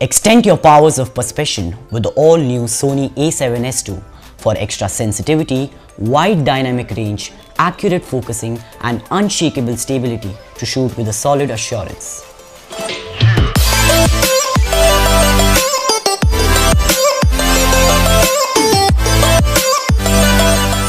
Extend your powers of perception with the all-new Sony A7S II for extra sensitivity, wide dynamic range, accurate focusing and unshakable stability to shoot with a solid assurance.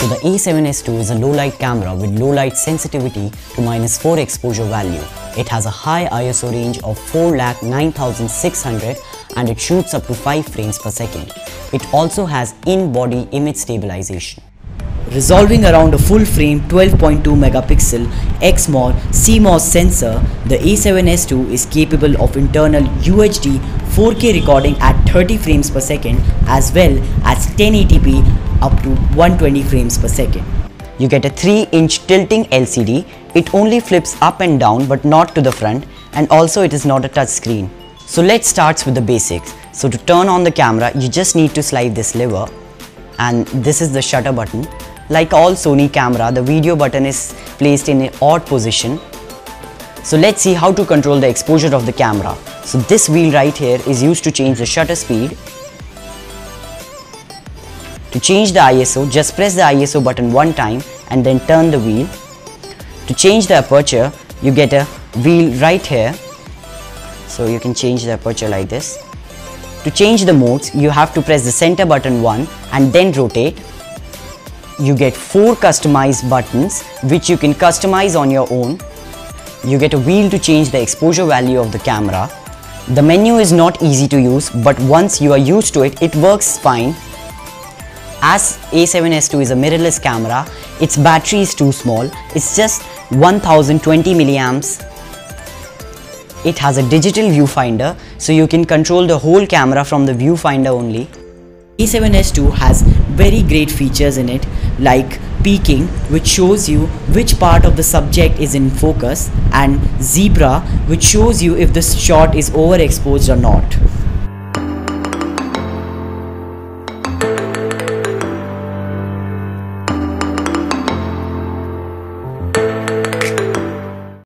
So the A7S II is a low-light camera with low-light sensitivity to -4 exposure value. It has a high ISO range of 4,09,600 and it shoots up to 5 frames per second. It also has in-body image stabilization. Resolving around a full-frame 12.2 megapixel XMOR CMOS sensor, the A7S II is capable of internal UHD 4K recording at 30 frames per second as well as 1080p up to 120 frames per second. You get a 3-inch tilting LCD. It only flips up and down but not to the front, and also it is not a touch screen. So let's start with the basics. So to turn on the camera, you just need to slide this lever, and this is the shutter button. Like all Sony camera, the video button is placed in an odd position. So let's see how to control the exposure of the camera. So this wheel right here is used to change the shutter speed. To change the ISO, just press the ISO button one time and then turn the wheel. To change the aperture, you get a wheel right here. So you can change the aperture like this. To change the modes, you have to press the center button one and then rotate. You get 4 customized buttons which you can customize on your own. You get a wheel to change the exposure value of the camera. The menu is not easy to use, but once you are used to it, it works fine. As A7S II is a mirrorless camera, its battery is too small. It's just 1020 milliamps. It has a digital viewfinder, so you can control the whole camera from the viewfinder only. A7S II has very great features in it, like peaking, which shows you which part of the subject is in focus, and zebra, which shows you if the shot is overexposed or not.